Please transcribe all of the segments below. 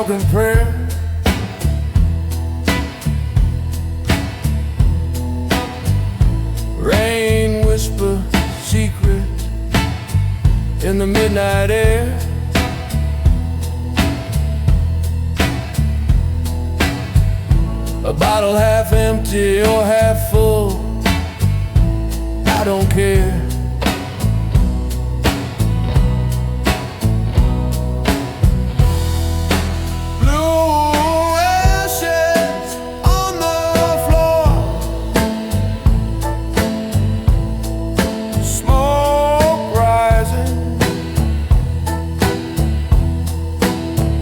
unspoken prayer. Rain whisper secret in the midnight air. A bottle half empty or half full, I don't care. Blue ashes on the floor, smoke rising,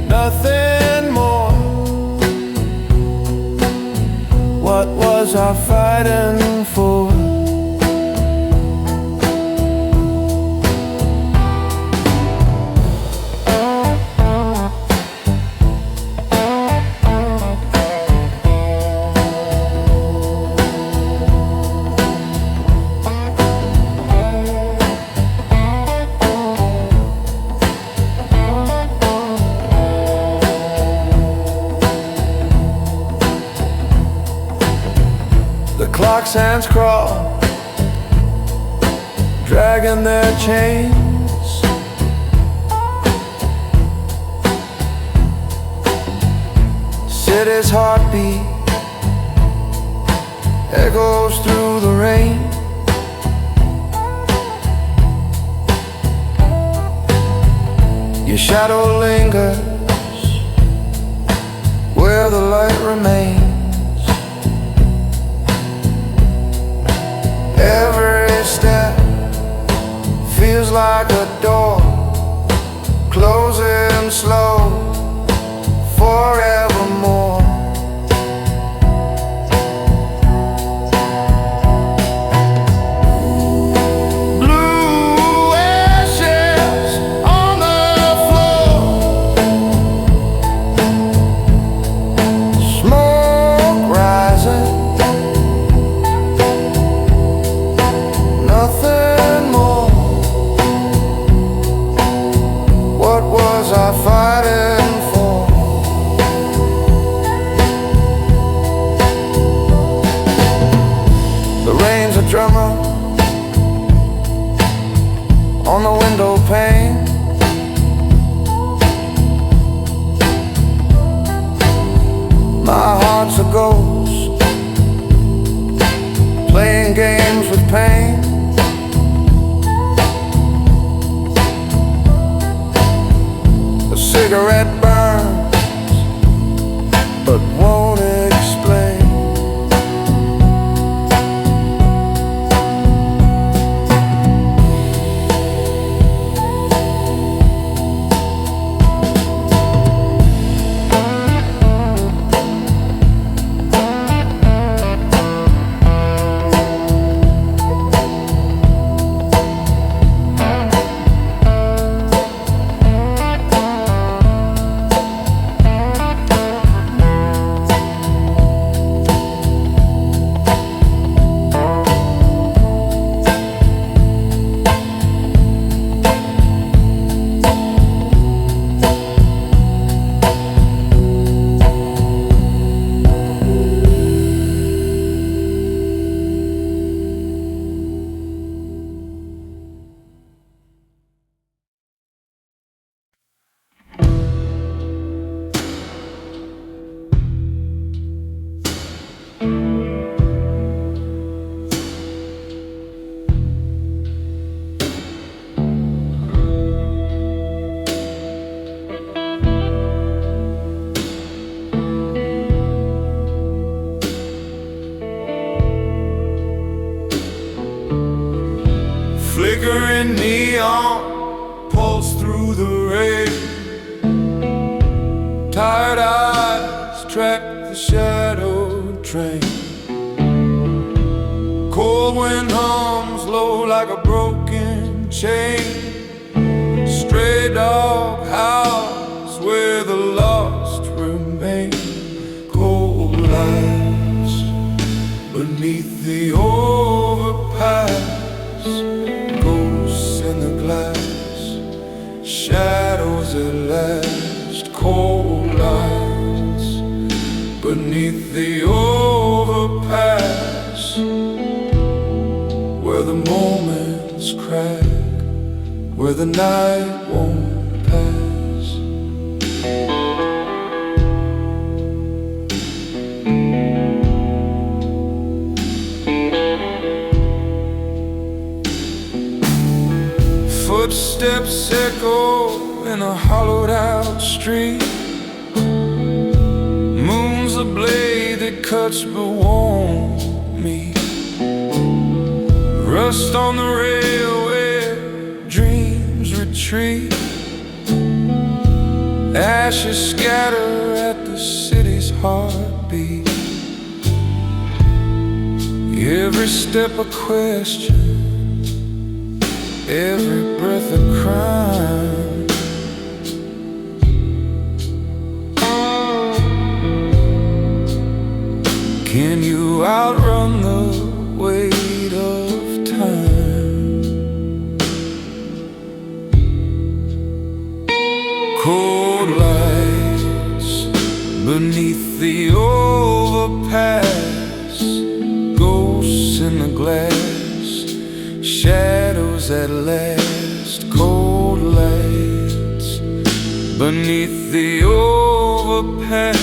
nothing more. What was I fighting for? The clock's hands crawl, dragging their chains. City's heartbeat echoes through the rain. Your shadow lingers where the light remains. Every step feels like a door closing slow forevermore. Blue ashes on the floor, smoke rising, nothing more. What was I fighting for? The rain's a drummer on the window pane. My heart's a ghost playing games with pain. A cigarette burns, but won't explain. Flickering neon pulse through the rain. Tired eyes track the shadow train. Cold wind hums low like a broken chain. Stray dog howls where the lost remain. Cold lights beneath the overpass. Ghosts in the glass, shadows at last, cold eyes. beneath the overpass, where the moments crack, where the night won't pass. Footsteps echo in a hollowed out street. Moon's a blade that cuts but won't meet. Rust on the rail where dreams retreat. Ashes scatter at the city's heartbeat. Every step a question, every breath a crime. Can you outrun the weight of time? Cold lights beneath the overpass, ghosts in the glass, shadows at last. Cold lights beneath the overpass,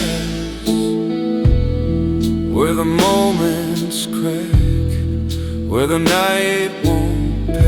where the moments crack, where the night won't pass.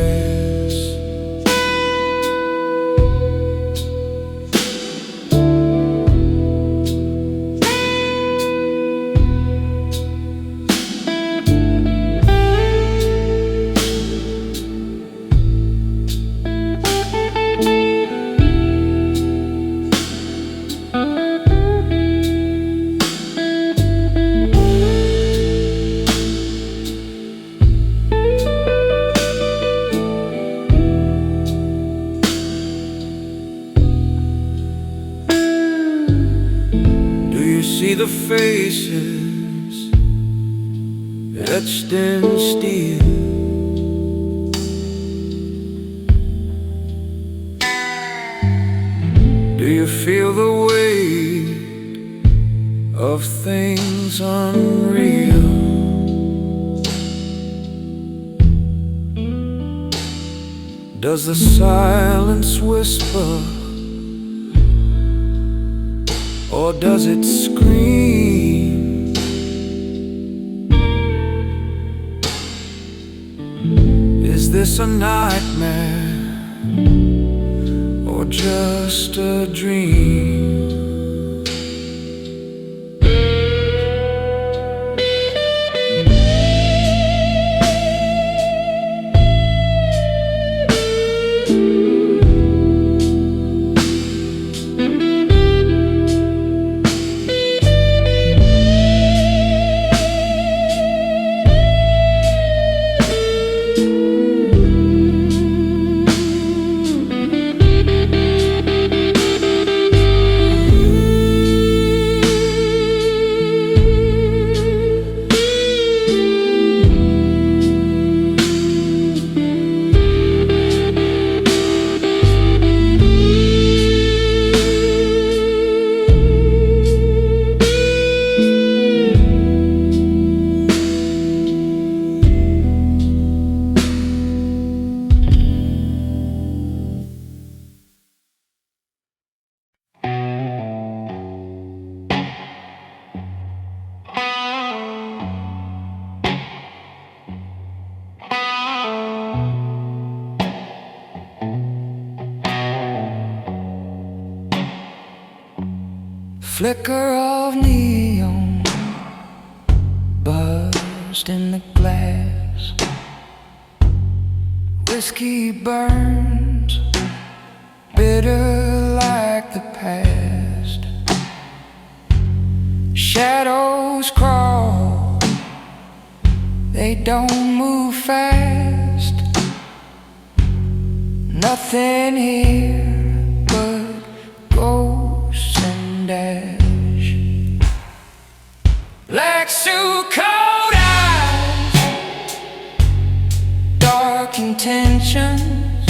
See the faces etched in steel. Do you feel the weight of things unreal? Does the silence whisper, or does it scream? Is this a nightmare or just a dream? Flicker of neon buzzed in the glass. Whiskey burns bitter like the past. Shadows crawl, they don't move fast. Nothing here but ghosts and ash. Like cold eyes, dark intentions,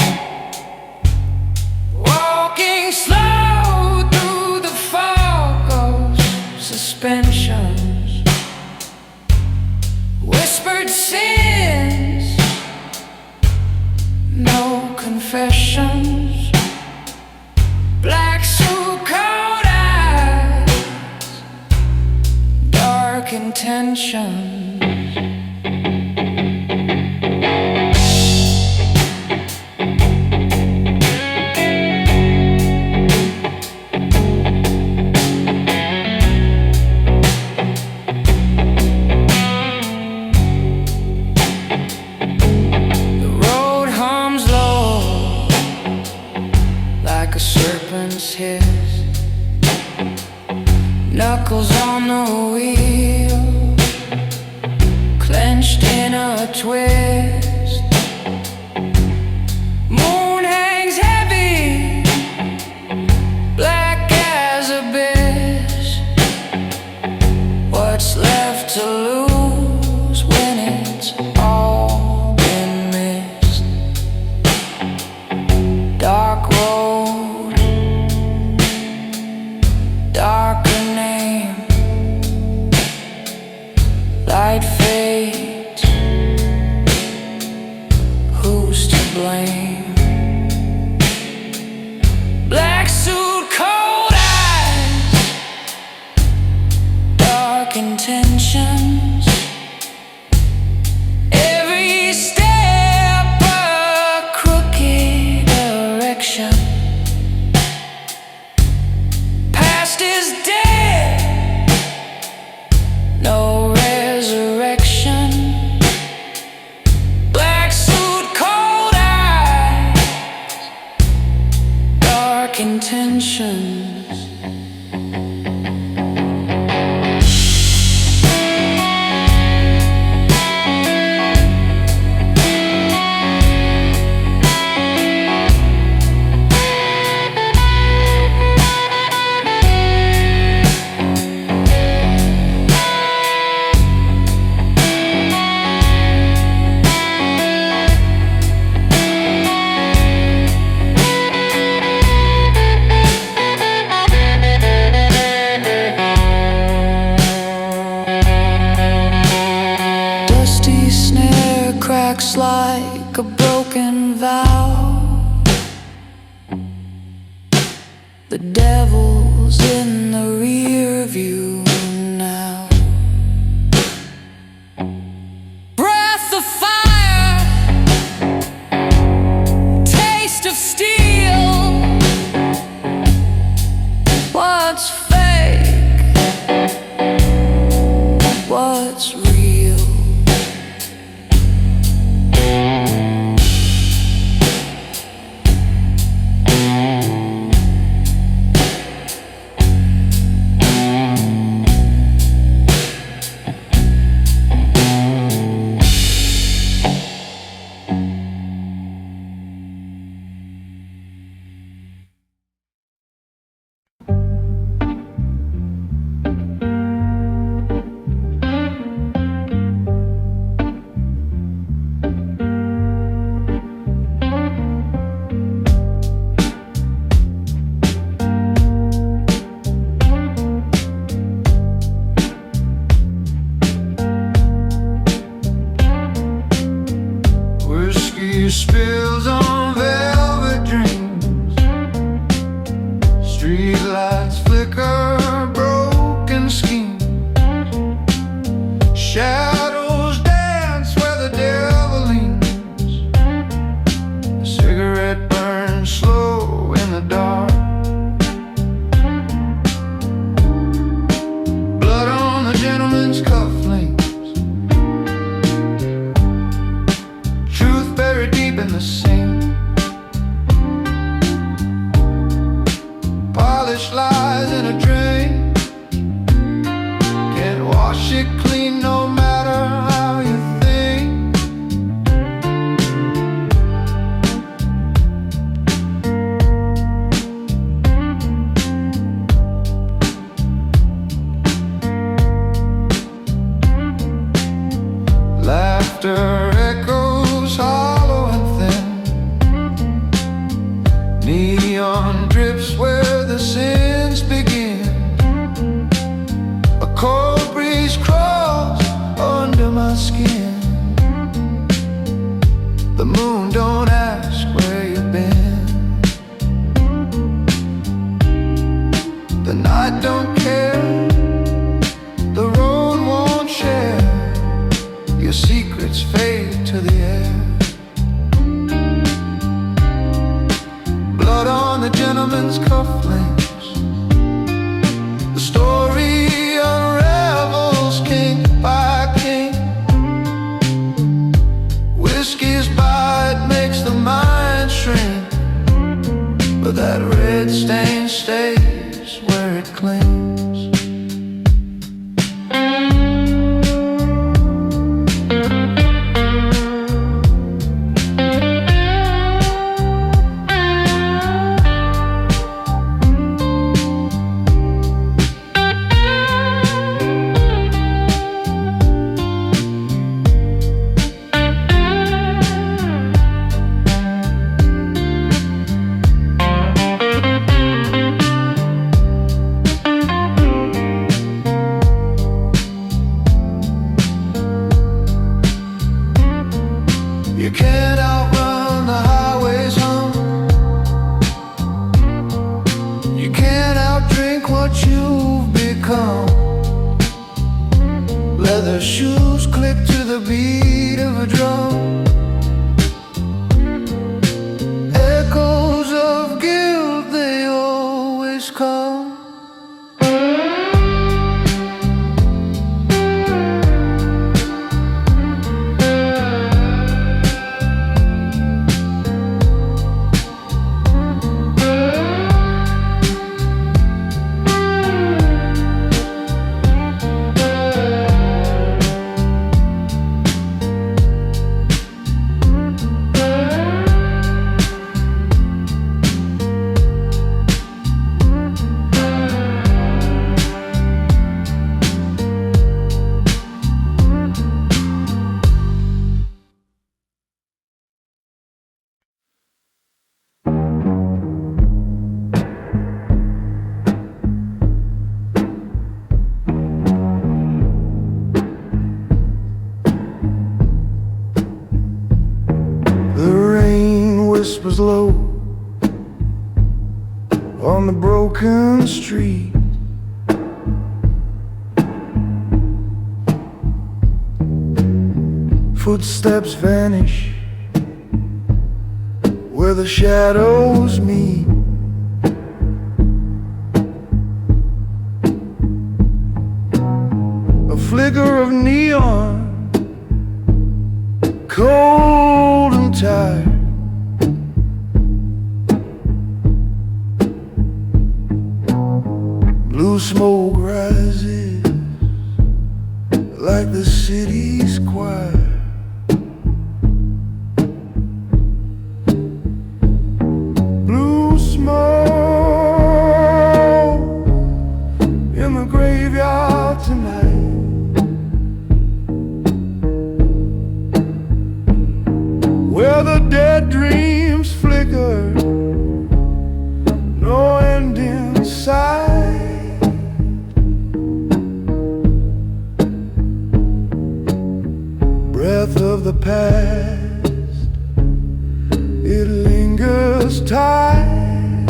walking slow through the fog of suspense. intentions, whispered sins, no confessions, black suit, cold eyes, dark intentions. Serpent's hiss, knuckles on the wheel, clenched in a twist. Moon hangs heavy, black as abyss. What's left to lose when it's all been missed? Dark road, darker name, light fate, who's to blame? Black suit, cold eyes, dark intentions, every step a crooked direction. Is dead, no resurrection. Black suit, cold eyes, dark intentions. Snare cracks like a broken vow. The devil's in the rear view now. Breath of fire, taste of steel. What's fake? What's real? Spills on velvet dreams, streetlights flicker, broken schemes, shadows dance where the devil leans. A cigarette burns slow in the dark, blood on the gentleman's cufflinks, buried deep in the sink. Polish lies in a drain, can't wash it clean no matter how you think. Laughter echoes hollow and thin, neon drips where the sins begin. A chord leather shoes click to the beat of a drum. Echoes of guilt, they always come. Whispers low on the broken street. Footsteps vanish where the shadows meet. A flicker of neon, cold and tired. Blue smoke rises like the city's choir. Blue smoke in the graveyard tonight. Where the dead dreams flicker, no end in sight. Breath of the past, it lingers tight.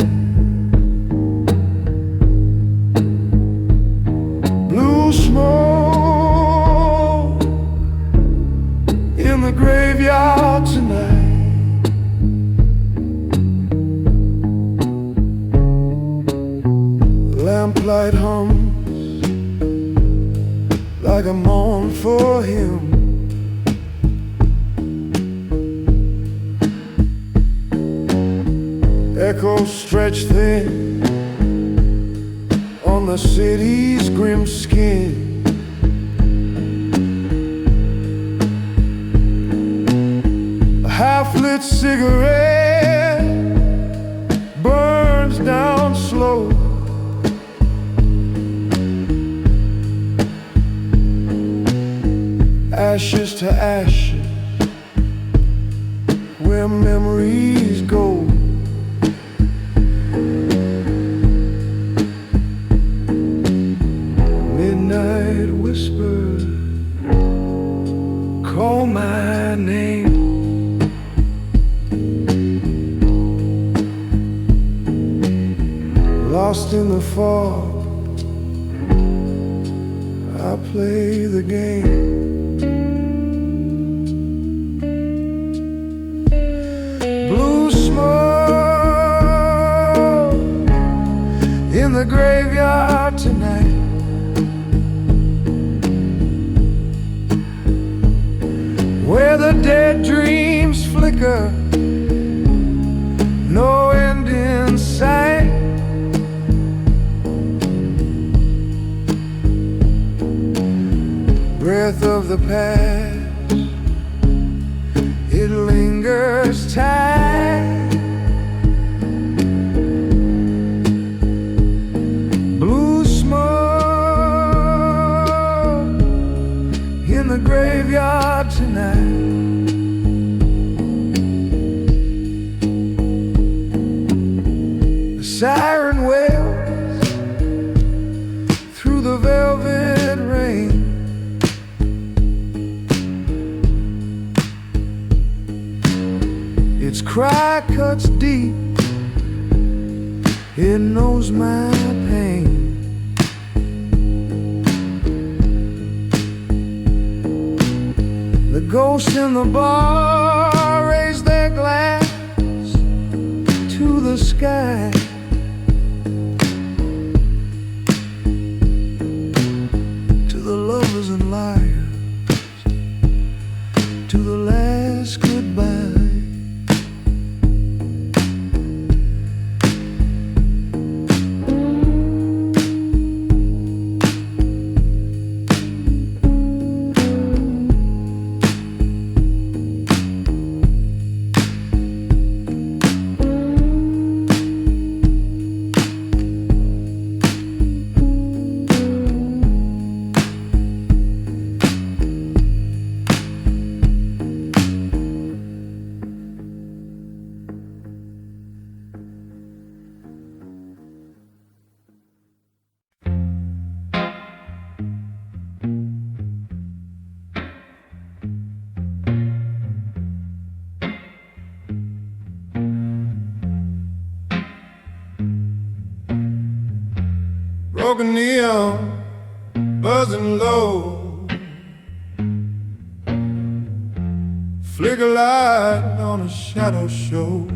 Blue smoke in the graveyard tonight. Lamplight hums like a mourn for him. Echoes stretch thin on the city's grim skin. A half-lit cigarette burns down slow. Ashes to ashes, where memories go. Midnight whisper, call my name. Lost in the fog, I play the game. Blue smoke in the graveyard tonight. Where the dead dreams flicker, no end in sight. Breath of the past, it lingers tight. Blue smoke in the graveyard tonight. The siren wails through the velvet rain. Its cry cuts deep, it knows my pain. The ghosts in the bar raise their glass to the sky. To the lovers and liars, to the last goodbye. Broken neon, buzzing low, flicker light on a shadow show.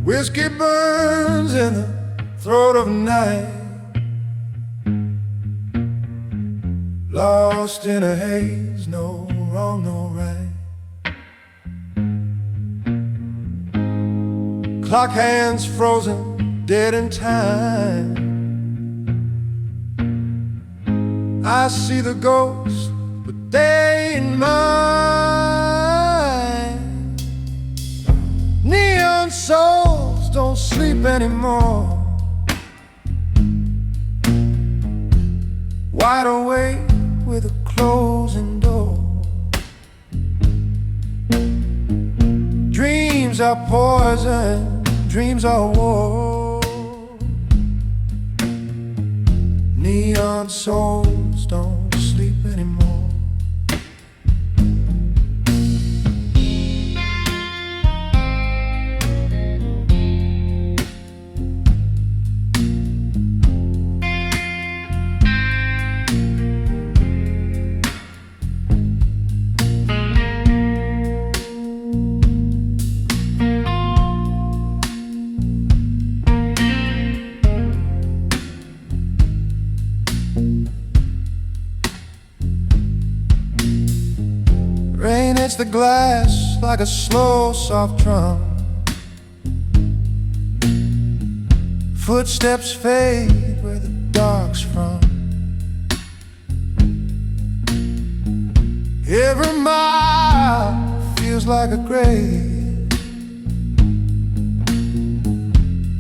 Whiskey burns in the throat of night, lost in a haze, no wrong, no right. Clock hands frozen, dead in time. I see the ghosts, but they ain't mine. Neon souls don't sleep anymore, wide awake with a closing door. Dreams are poison, dreams are war. Neon souls don't sleep anymore. Rain hits the glass like a slow, soft drum. Footsteps fade where the dark's from. Every mile feels like a grave,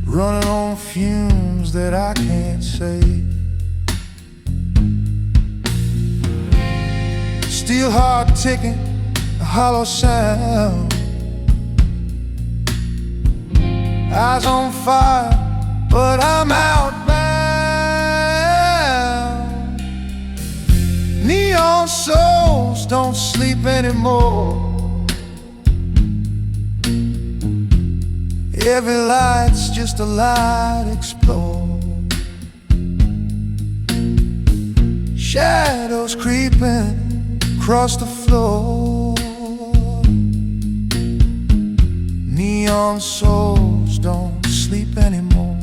running on fumes that I can't save. Steel heart ticking, a hollow sound. Eyes on fire, but I'm outbound. Neon souls don't sleep anymore. Every light's just a light explode. Shadows creeping across the floor. Neon souls don't sleep anymore.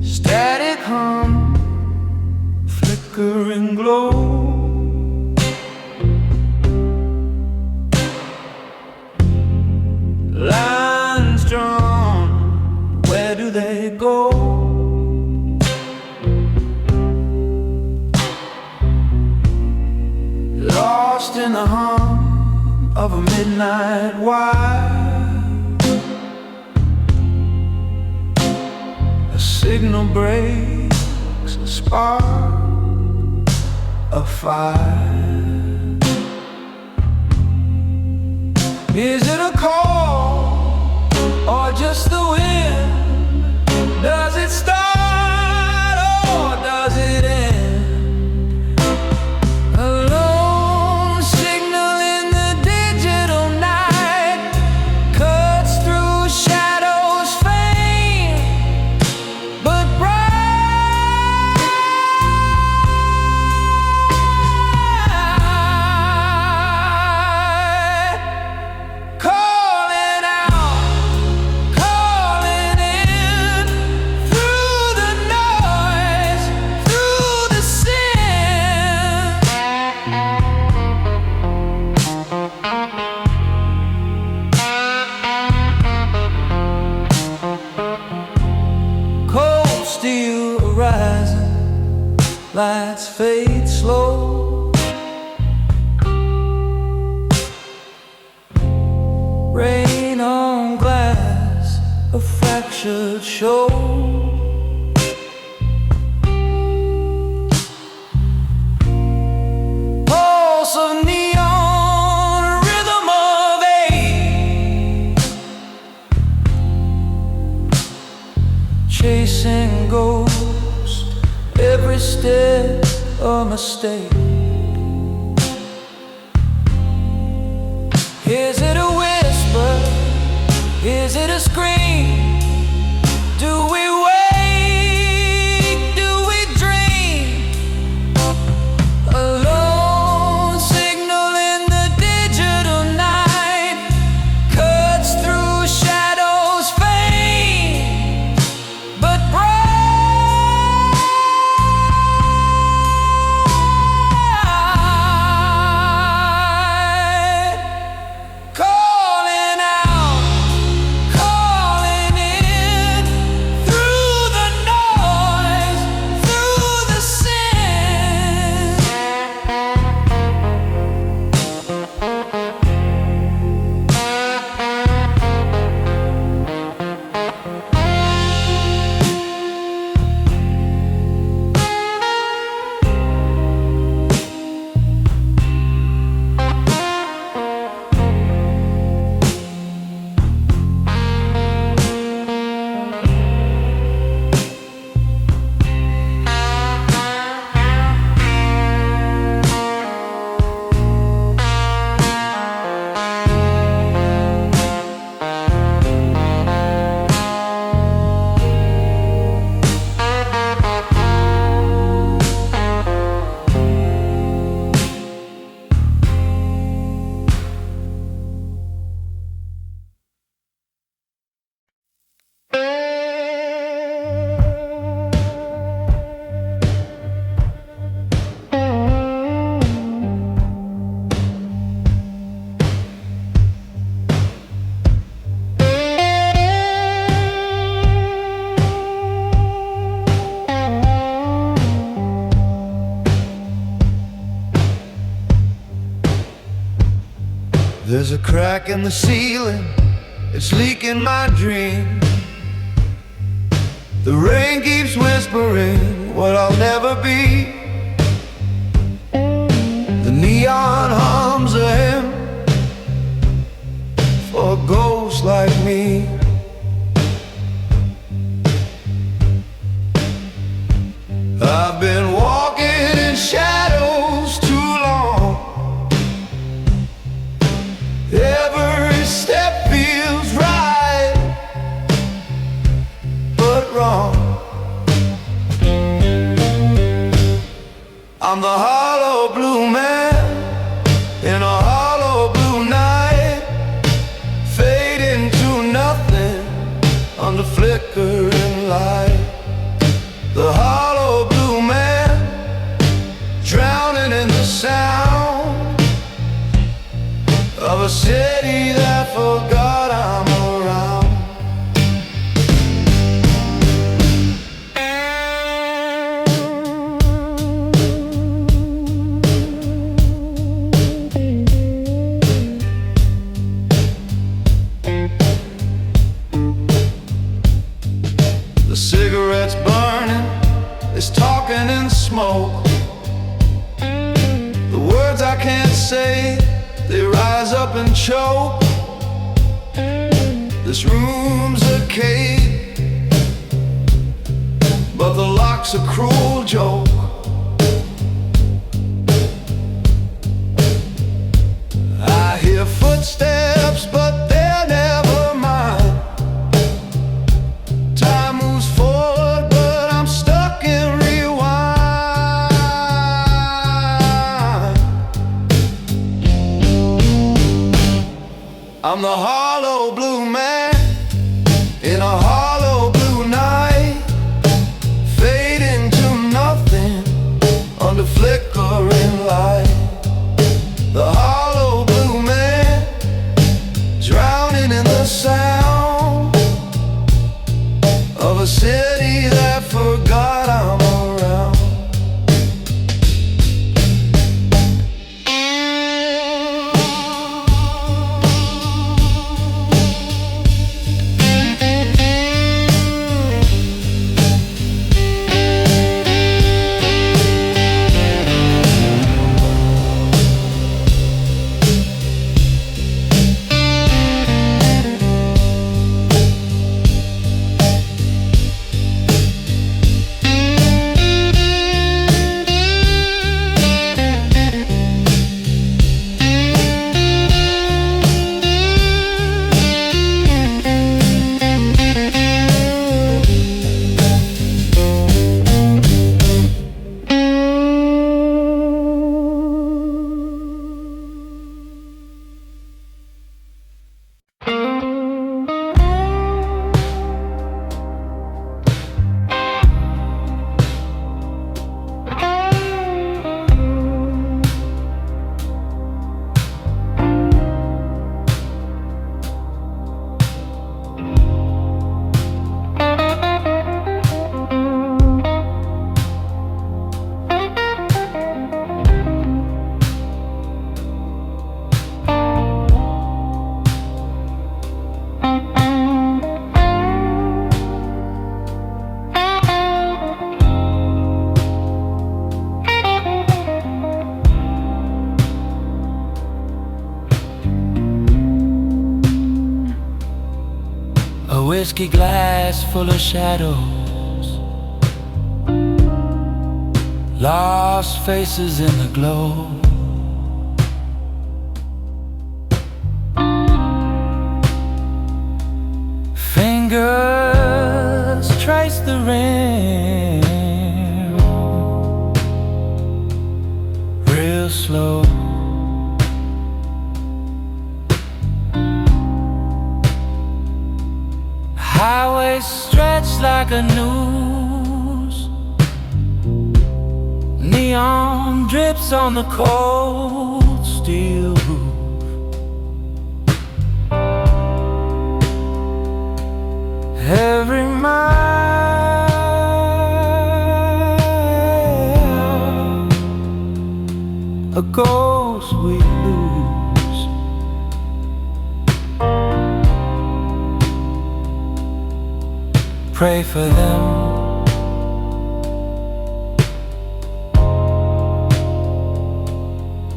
Static hum, flickering glow, lost in the hum of a midnight wire. A signal breaks, a spark, a fire. Is it a call or just the wind? Does it start or does it end? A lone signal in the digital night cuts through shadows faint but bright. Calling out, calling in, through the noise, through the sin. Cold steel horizon, lights fade slow. Rain on glass, a fractured show. Pulse of neon, rhythm of eight, chasing ghosts, every step a mistake. Is it a whisper? Is it a scream? Do we wake? Do we dream? A lone signal in the digital night cuts through shadows faint but bright. Calling out, calling in, through the noise, through the sin. There's a crack in the ceiling, it's leaking my dream. The rain keeps whispering what I'll never be. The neon hums a hymn for a ghost like me. I've been walking in shadows too long. Every step feels right, but wrong. I'm the hollow blue man in a hollow blue night, fading to nothing under flickering light. The hollow blue man, drowning in the sound of a city that forgot I'm around. say they rise up and choke. This room's a cave, but the lock's a cruel joke. I hear footsteps, but they're never mine. Time moves forward, but I'm stuck in rewind. I'm the hollow blue man in a hollow blue night, fading to nothing under flickering light. The hollow blue man, drowning in the sound of a city that forgot I'm around. A whiskey glass full of shadows, lost faces in the glow. Fingers trace the rim real slow. Highway stretched like a noose, neon drips on the cold steel roof. Every mile a ghost we lose. Pray for them,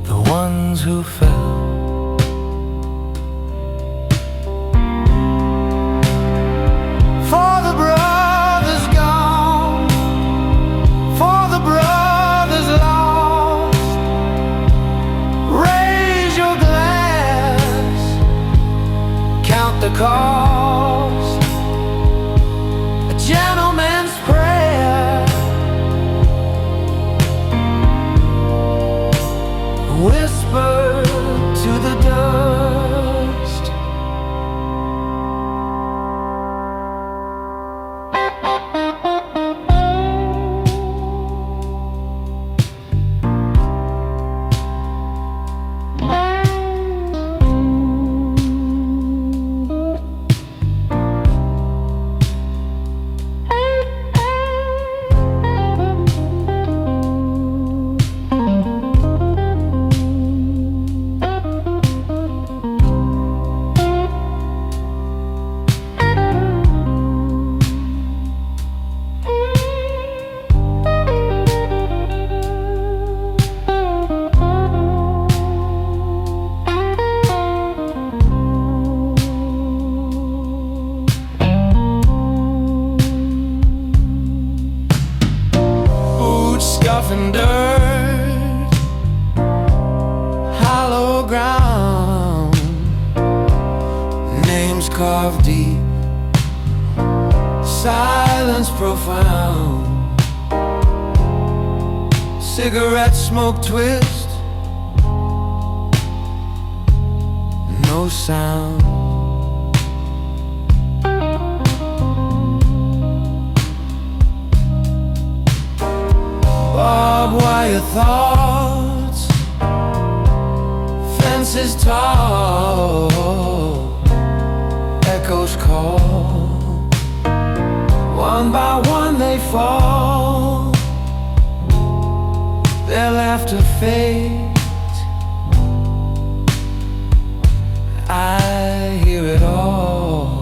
the ones who fell. For the brothers gone, for the brothers lost, raise your glass, count the cost. A gentleman's prayer, whisper to the dust. carved deep, silence profound. Cigarette smoke twist, no sound. Barbed wire thoughts, fences tall, echoes call. One by one they fall, their laughter fades. I hear it all.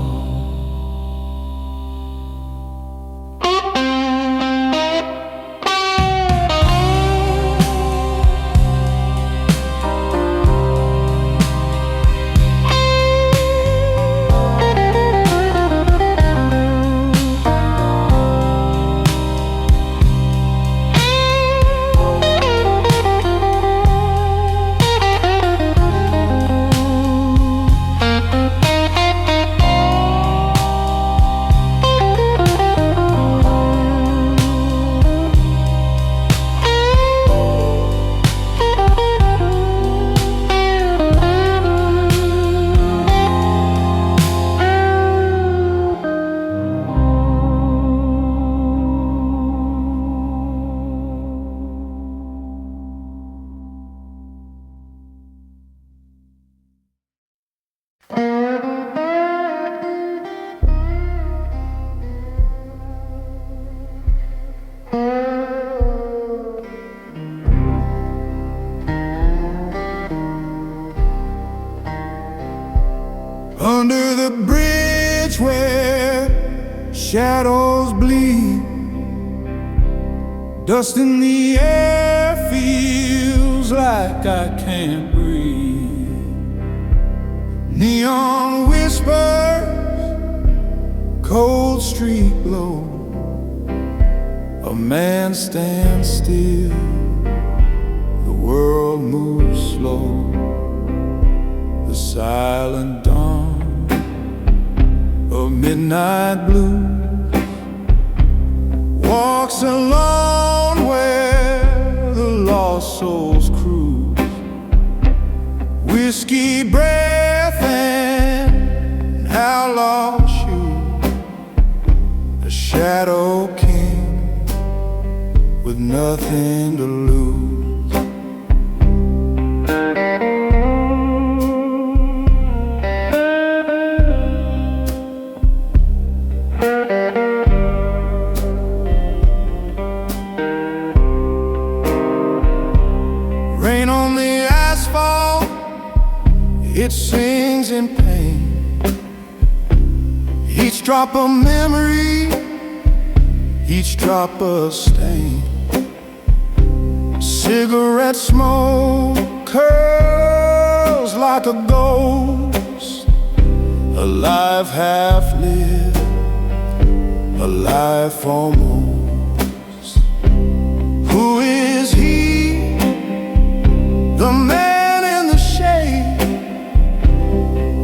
Under the bridge where shadows bleed, dust in the air feels like I can't breathe. Neon whispers, cold street glow. A man stands still, the world moves slow. The silent dawn of midnight blue walks alone where the lost souls cruise. Whiskey breath and outlaw shoe, a shadow king with nothing to lose. Rain on the asphalt, it sings in pain. Each drop a memory, each drop a stain. Cigarette smoke curls like a ghost, alive half lived, alive almost. Who is he? The man in the shade.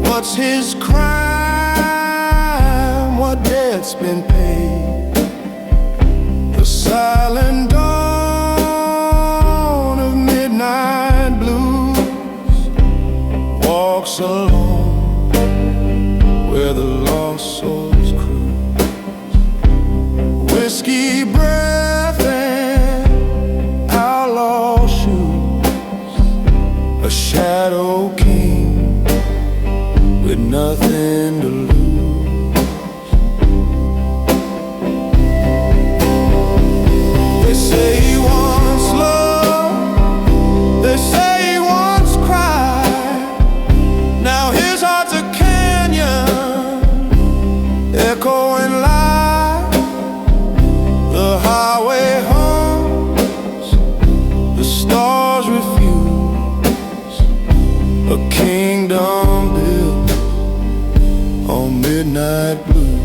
What's his crime? What debt's been paid? The silent dawn of midnight blues walks alone where the lost souls cruise. Whiskey breath and outlaw shoes, a shadow king with nothing to lose. They say he wants love, they say he wants cried. Now his heart's a canyon, echoing light. The highway hums, the stars refuse, a kingdom built on midnight blue.